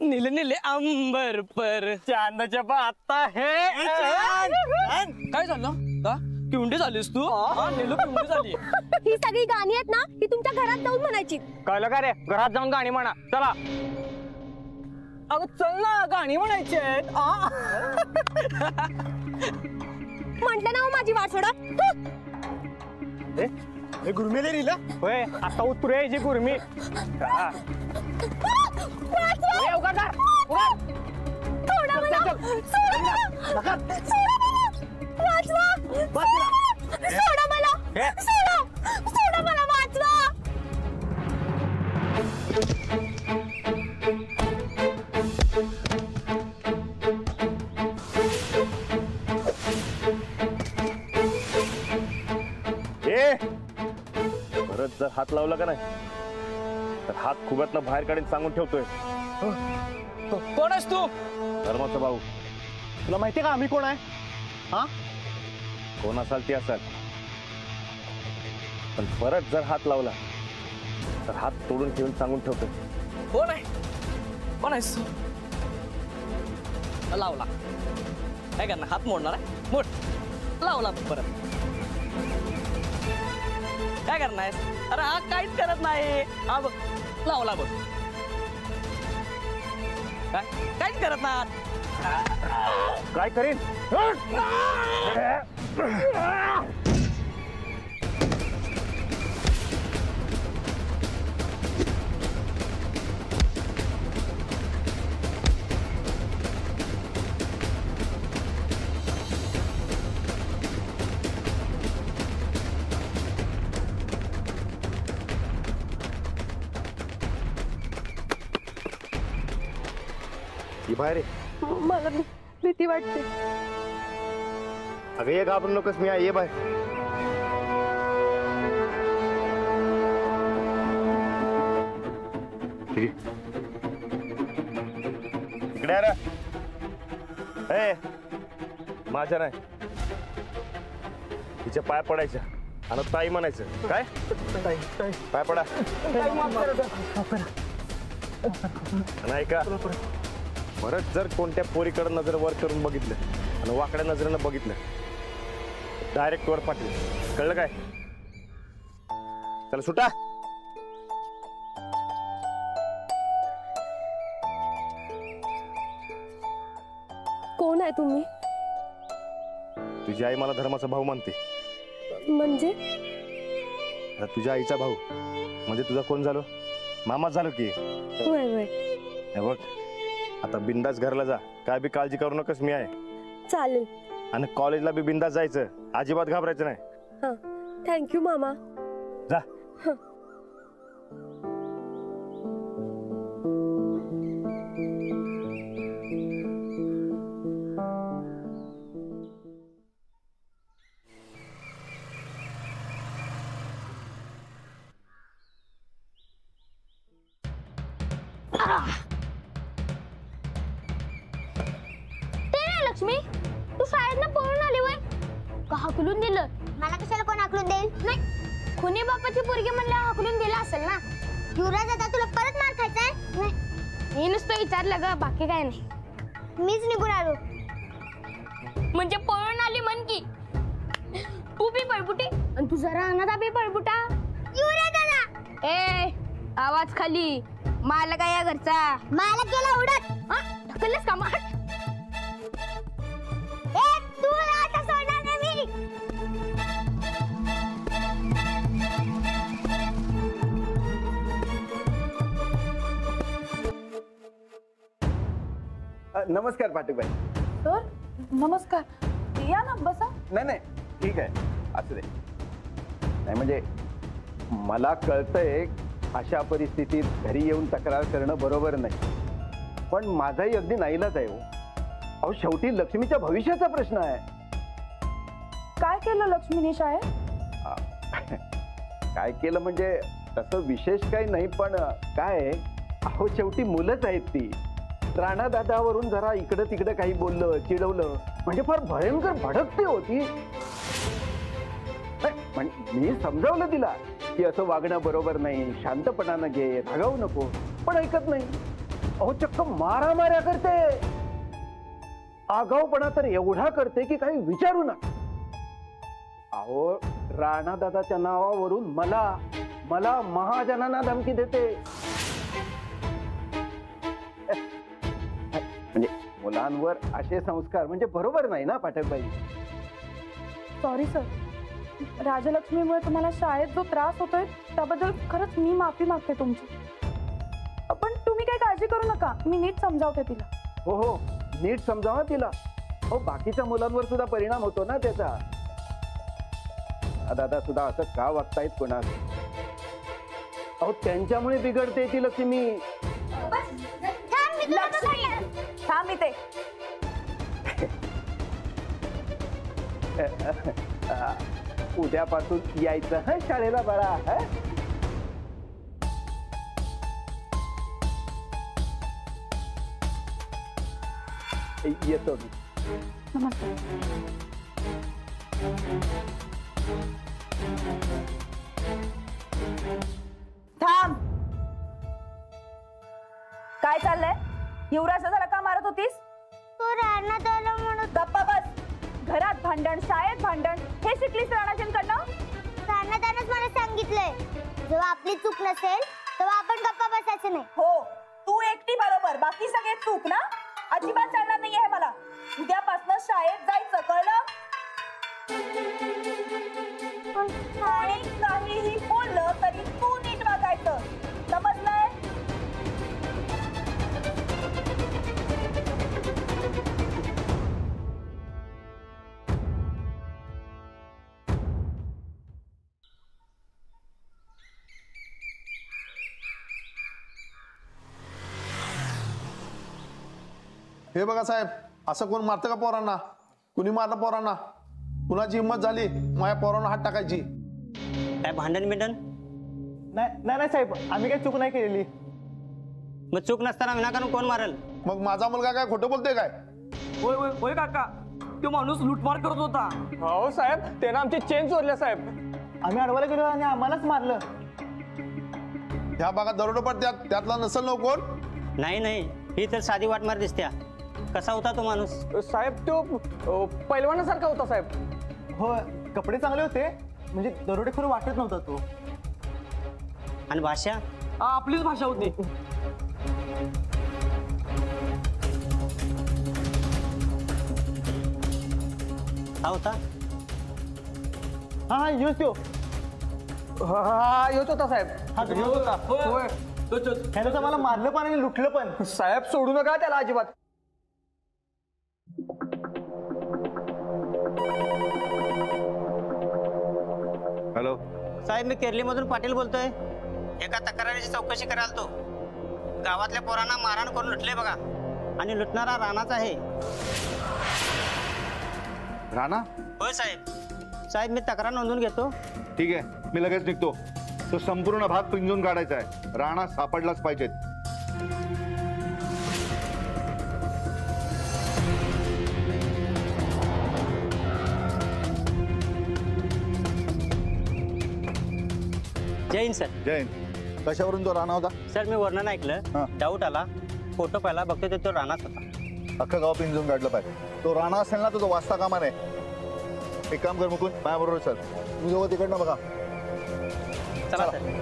नीले नीले अंबर पर चांदच्या आता हे काय झालं का किवंडी झालीस तू नीलू किवंडी झाली ही सगळी गाणी आहेत ना ही तुमच्या घरात जाऊन म्हणायची कळलं का रे घरात जाऊन गाणी म्हणा चला अगं चल ना गाणी म्हणायची आहेत म्हटलं ना हो माझी वाट सोडा गुरमेले रिला होय आता उतरू यायची गुरमी परत जर हात लावला का नाही तर हात खुब्यातनं बाहेर काढून सांगून ठेवतोय कोण आहेस तू धर्माचा भाऊ तुला माहितीये का आम्ही कोण आहे हा कोण असाल ती असाल पण परत जर हात लावला तर हात तोडून ठेवून सांगून ठेवतोय कोण आहे कोण आहेस लावला काय करणार हात मोडणार आहे मोड लावला परत काय करणार अरे हा काहीच करत नाही हा बघ लावला बघ काय काहीच करत नाही काय करीन बाहेर मला भीती वाटते अगं ये घाबरू नकोस मी ये बाहेर इकडे रे माझ्या नाही तिच्या पाय पडायच्या आणि ताई म्हणायचं काय पाय पडा नाही का परत जर कोणत्या पोरीकडे नजर वर करून बघितलं आणि वाकड्या नजरेनं बघितलं डायरेक्ट वर पाठवलं कळलं काय चला सुटा कोण आहे तुम्ही तुझी आई मला धर्माचा भाऊ मानते म्हणजे तुझ्या आईचा भाऊ म्हणजे तुझा कोण झालो मामाच झालो की होय होय बघ आता बिंदास घरला जा काय बी काळजी करू नकोस मी आहे चालेल आणि कॉलेजला बी बिंदास जायचं अजिबात घाबरायचं नाही हा थँक्यू मामा जा लक्ष्मी तू शाळेतनं पळून आली वय का हाकलून दिलं मला कशाला कोण हाकलून देईल नाही खुनी बापाची पोरगी म्हणलं हाकलून दिलं असेल ना युवराज आता तुला परत मार खायचाय नाही मी नुसतं विचारलं ग बाकी काय नाही मीच निघून आलो म्हणजे पळून आली म्हण की तू बी पळबुटी आणि तुझा राहणार बी पळबुटा युवराज दादा ए आवाज खाली मालक आहे या घरचा मला केला उडत ढकललेस का मग तू आता सोडणार नाही मी नमस्कार पाटीलबाई सर नमस्कार या ना बसा नाही नाही ठीक आहे असू दे नाही म्हणजे मला कळतंय अशा परिस्थितीत घरी येऊन तक्रार करणं बरोबर नाही पण माझाही अगदी नाईलाज आहे हो अहो शेवटी लक्ष्मीच्या भविष्याचा प्रश्न आहे काय केलं लक्ष्मीने शाळेत काय केलं म्हणजे तसं विशेष काही नाही पण काय अहो शेवटी मुलंच आहेत ती राणा दादावरून जरा इकडं तिकडं काही बोललं चिडवलं म्हणजे फार भयंकर भडकते होती मी समजावलं तिला की असं वागणं बरोबर नाही शांतपणानं घे रागावू नको पण ऐकत नाही अहो चक्क मारामाऱ्या करते. आगाऊपणा तर एवढा करते की काही विचारू नका. अहो राणा दादाच्या नावावरून मला महाजनांना धमकी देते. म्हणजे मुलांवर असे संस्कार म्हणजे बरोबर नाही ना पाठकबाई. सॉरी सर, राजलक्ष्मीमुळे तुम्हाला शाळेत जो त्रास होतोय त्याबद्दल खरंच मी माफी मागते तुमची. पण तुम्ही काही काळजी करू नका, मी नीट समजावते तिला. हो नीट समजावा तिला. हो बाकीच्या मुलांवर सुद्धा परिणाम होतो ना त्याचा. दादा सुद्धा असं का वागतायत कोणा. अहो त्यांच्यामुळे बिघडते ती लक्ष्मी. थांब इथे. उद्यापासून यायचं ह शाळेला बाळा. येतो मी. नमस्कार. थांब. काय चाललंय? युवराजाला का मारत होतीस? तो राणा दादा म्हणत. गप्पा बस. घरात भांडण, शाळेत भांडण, हे शिकलीस राणाजींकडनं? राणा दादाच मला सांगितलंय जेव्हा आपली चूक नसेल तेव्हा आपण गप्पा बसायचं नाही. हो, तू एकटी बरोबर, बाकी सगळे चूक ना. अजिबात चालणार नाहीये हे मला. उद्यापासून शाळेत जायचं, कळलं? आणि काहीही बोललं तरी तू नीट वागायचं, समजलंय? हे बघा साहेब, असं कोण मारतं का पोरांना? कुणी मारलं पोरांना? कुणाची हिंमत झाली माझ्या पोरांना हात टाकायची? काय भांडण बिंडण? नाही साहेब, आम्ही काही चूक नाही केलेली. मग चूक नसताना विनाकारण कोण मारेल? मग माझा मुलगा काय खोटं बोलतोय काय? होय होय होय काका, तो माणूस लुटमार करत होता. हो साहेब, त्यानं आमची चेन चोरल्या साहेब. आम्ही अडवायला गेलो आणि आम्हालाच मारलं. ह्या भागात दरोडे पडतात, त्यातला नसल ना कोण? नाही, ही तर साधी वाटमार दिसत्या. कसा होता तो माणूस? साहेब तो पैलवानासारखा होता साहेब. हो, कपडे चांगले होते, म्हणजे दरोडेखोर वाटत नव्हता तो. आणि भाषा? आपलीच भाषा होती. हा होता? हा योच तो. हा योच होता साहेब. हा योच होता. होय, ह्यानं तर मला मारलं पण आणि लुटलं पण. साहेब सोडू नका त्याला अजिबात. हॅलो साहेब, मी केरलीमधून पाटील बोलतोय. एका तक्रारीची चौकशी करायला तो गावातल्या पोरांना मारहाण करून लुटले बघा. आणि लुटणारा राणाचा आहे. राणा. होय साहेब. साहेब, मी तक्रार नोंदवून घेतो. ठीक आहे, मी लगेच निघतो. तो संपूर्ण भाग पिंजून काढायचा आहे. राणा सापडलाच पाहिजे. जय हिंद सर. जैन, कशावरून तो राणा होता? सर, मी वर्णन ऐकलं, डाऊट आला. फोटो पाहिला, बघतो तो राणाच होता. अख्खं गाव पिंजून काढलं पाहिजे. तो राणा असेल ना, तो वाचता कामा नाही. एक काम कर मुकुंद, माझ्याबरोबर चल. तुम्ही दोघं तिकडनं बघा. चला सर.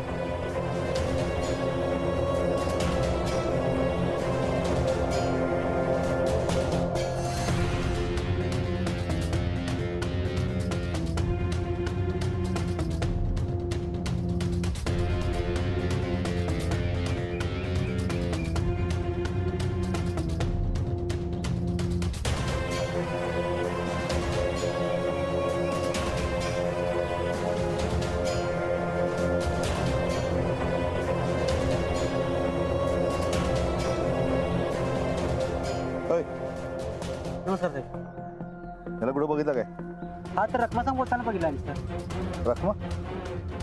नमस्कार साहेब. त्याला कुठं बघितलं काय? हा तर रखमा सांग बोलताना बघितला सर. रखमा?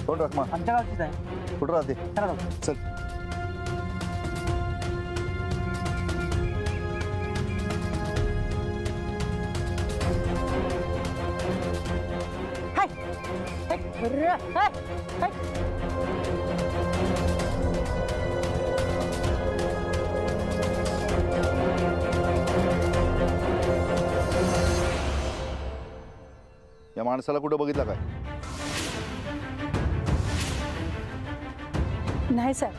कोण रखमा? आमच्या गावचीच आहे. कुठं राहते? चला चल. माणसाला कुठं बघितला काय? नाही सर.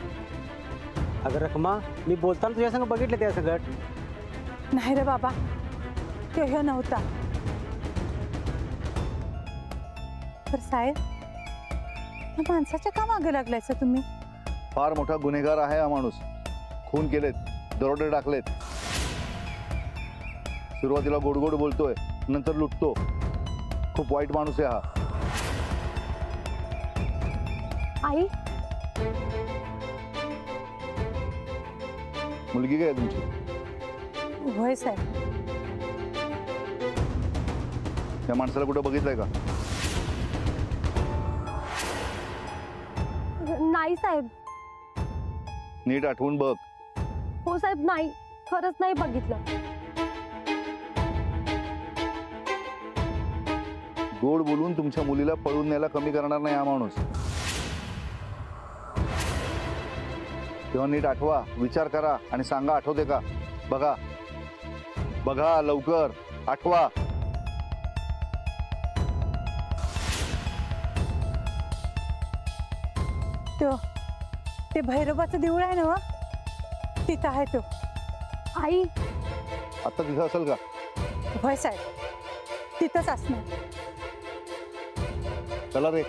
अगं रखमा, मी बोलताना तुझ्या संग बघितलं त्या सगळं. नाही रे बाबा, तो ह्यो नव्हता. तर साहेब, या माणसाच्या का मागे लागलायचा तुम्ही? फार मोठा गुन्हेगार आहे हा माणूस. खून केलेत, दरोडे टाकलेत. सुरुवातीला गोड गोड बोलतोय, नंतर लुटतो. खूप वाईट माणूस आहे हा. आई, मुलगी काय आहे तुमची? होय साहेब. त्या माणसाला कुठं बघितलंय का? नाही साहेब. नीट आठवून बघ. हो साहेब, नाही, खरंच नाही बघितलं. गोड बोलून तुमच्या मुलीला पळून न्यायला कमी करणार नाही हा माणूस. तेव्हा नीट आठवा, विचार करा आणि सांगा आठवते का. बघा बघा, लवकर आठवा. तो ते भैरवाचं देऊळ आहे ना वा? तिथं आहे तो. आई, आता तिथं असेल का? होय साहेब, तिथंच असणार. चला रे.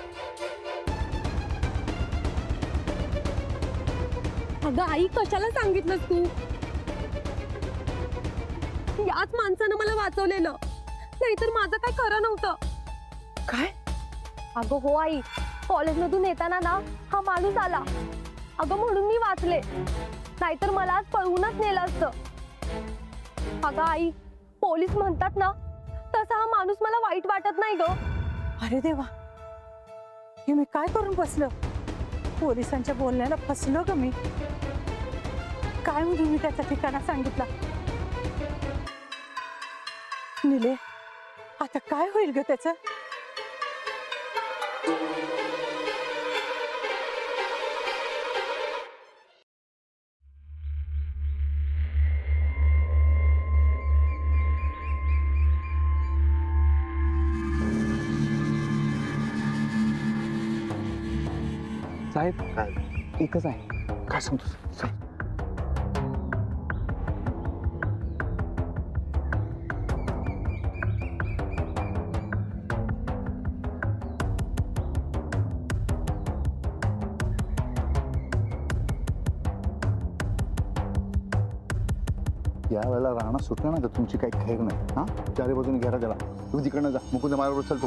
अगं आई, कशाला सांगितलंस तू? याच माणसानं मला वाचवलेलं, नाहीतर माझं काय खरं नव्हतं. काय? अगं हो आई, कॉलेजमधून येताना ना हा माणूस आला. अगं म्हणून मी वाचले, नाहीतर मला आज पळवूनच नेलं असतं. अगं आई, पोलीस म्हणतात ना तसा हा माणूस मला वाईट वाटत नाही ग. अरे देवा, हे मी काय करून बसलो? पोलिसांच्या बोलण्याला फसलो ग मी. काय म्हणून मी त्याचा ठिकाणा सांगितला? निले, आता काय होईल ग त्याचं? साहेब, एकच आहे. काय सांगतोस? या वेळेला राहणं सुटलं ना तर तुमची काही खैर नाही. हा, चारी बाजूने घ्या त्याला. तुम्ही तिकडनं जा, मुकुंद माझ्याबरोबर चल तू.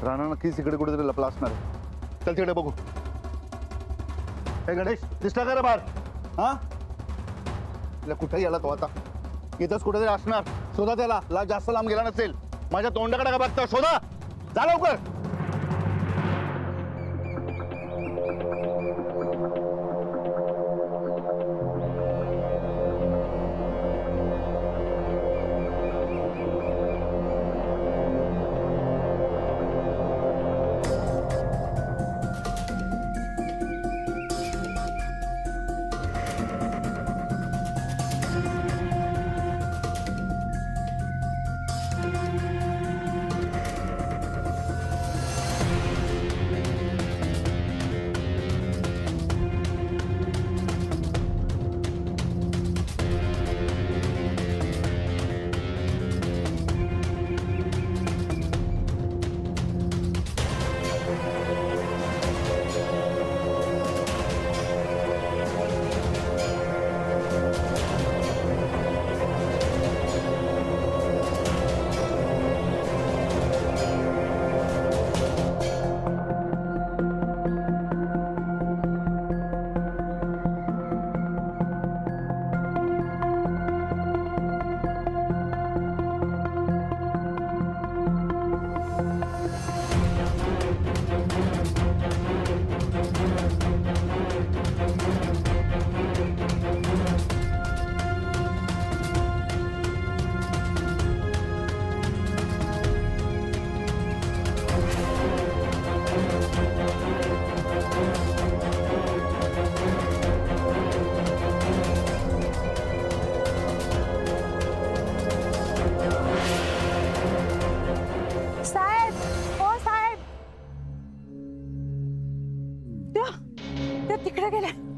राणा नक्कीच इकडे कुठेतरी लपला असणार आहे. चल तिकडे बघू. हे गणेश, दिसला का रे बाहेर? हा, कुठे गेला तो आता? इथंच कुठेतरी असणार. शोधा त्याला. जास्त लांब गेला नसेल. माझ्या तोंडाकडे का बघता? शोधा, जा लवकर.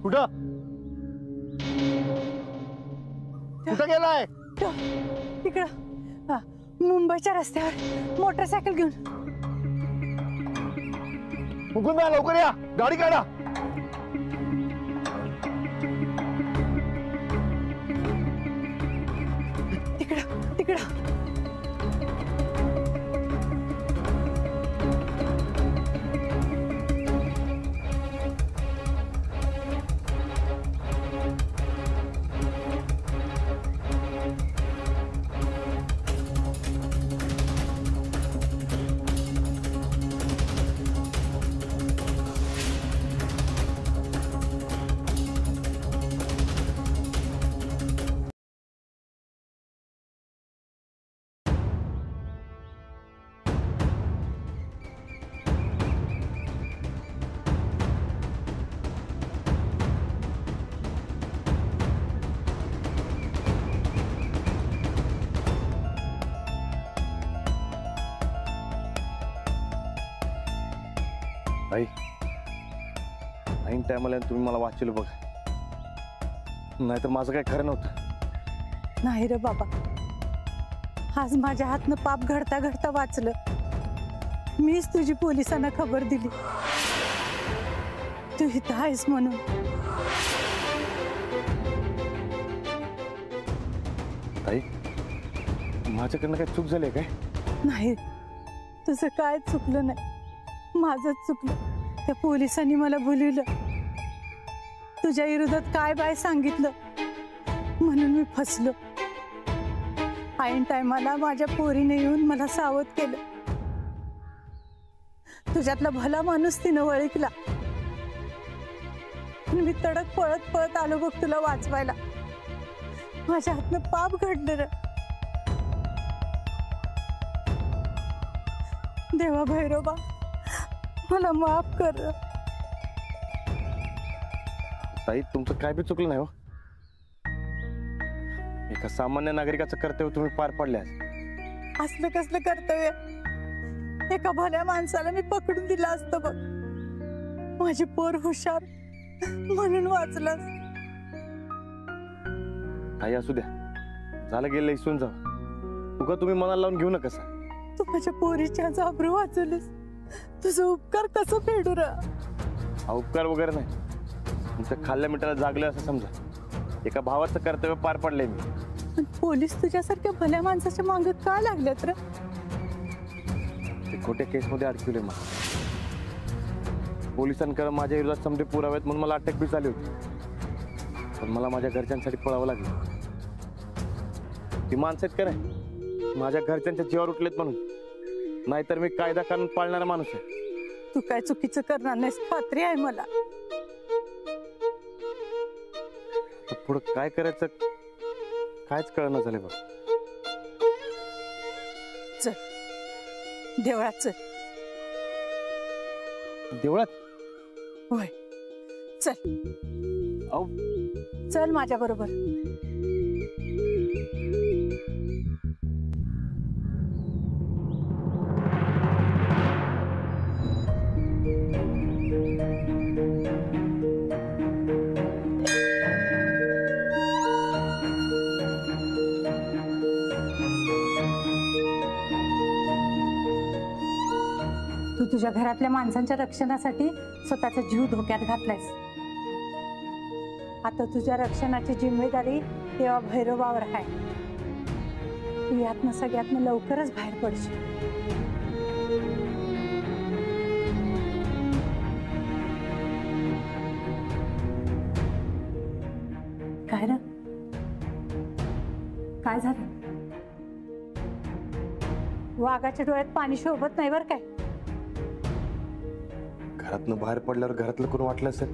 कुठं कुठं गेलाय? तिकडं मुंबईच्या रस्त्यावर मोटरसायकल घेऊन. मुकुंद लवकर या, गाडी काढा. तिकडं तिकडं. आई ऐन टायमाला तुम्ही मला वाचलं बघ, नाहीतर माझं काय खरं नव्हतं. नाही रे बाबा, आज माझ्या हातनं पाप घडता घडता वाचलं. मीच तुझी पोलिसांना खबर दिली तू इथं आहेस म्हणून. आई माझ्याकडनं काय चूक झाली काय? नाही, तुझं काय चुकलं नाही, माझंच चुकलं. त्या पोलिसांनी मला बोलवलं, तुझ्या विरोधात काय बाय सांगितलं म्हणून मी फसलो. ऐन टायमाला माझ्या पोरीने येऊन मला सावध केलं. तुझ्यातला भला माणूस तिनं ओळखला. मी तडक पळत पळत आलो बघ तुला वाचवायला. माझ्या हातनं पाप घडलं रे. देवा भैरोबा, मला माफ कर. ताई तुमचं काय बी चुकलं नाही हो. एका सामान्य नागरिकाचं कर्तव्य तुम्ही पार पाडले. असलं कसलं कर्तव्य? एका भल्या माणसाला मी पकडून दिलं असतं बघ. माझी पोर हुशार म्हणून वाचलास. ताई असू द्या, झालं गेलं इसून जा. उगा तुम्ही मनाला लावून घेऊ नका. तू माझ्या पोरीच्या जाबरू वाचवलीस. तुझं उपकार कसं फेडू रा? उपकार वगैरे नाही, तुमच्या खाल्ल्या मिठाला जागलं असं समजा. एका भावाचं कर्तव्य पार पडलंय मी. पण पोलीस तुझ्यासारख्या भल्या माणसाच्या मागे का लागल्यात रे? ते खोट्या केसमध्ये अडकवले मला. पोलिसांकडे माझ्या विरोधात समजे पुरावे आहेत म्हणून मला अटक बी झाली होती. पण मला माझ्या घरच्यांसाठी पळावं लागलं. ती माणसं आहेत का नाही, माझ्या घरच्यांच्या जीवावर उठलेत म्हणून. नाहीतर मी कायदा कानून पाळणारा माणूस आहे. तू काय चुकीचं करणार नाहीस, खात्री आहे मला. पुढं काय करायचं कायच कळना झालं बघ. चल देवळात चल. देवळात? होय चल. अहो चल माझ्या बरोबर. तू तुझ्या घरातल्या माणसांच्या रक्षणासाठी स्वतःचा जीव धोक्यात घातलायस. आता तुझ्या रक्षणाची जिम्मेदारी देवा भैरवावर आहे. तू यातनं सगळ्यातनं लवकरच बाहेर पडशील. काय रे, काय झालं? वाघाच्या डोळ्यात पाणी शोभत नाही बर काय. घरातनं बाहेर पडल्यावर घरातलं कोण वाटलं असेल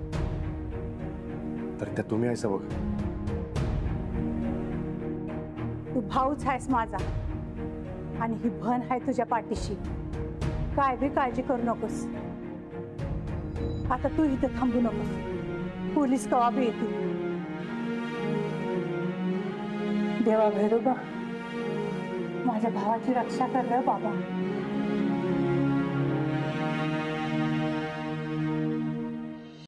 तर त्या तुम्ही आहेस बघ. तू भाऊच आहेस माझा आणि ही भन आहे तुझ्या पाठीशी. काय बी काळजी करू नकोस. आता तू इथं थांबू नकोस, पोलीस कवा बी येतील. देवा भैरोबा, माझ्या भावाची रक्षा कर रे बाबा.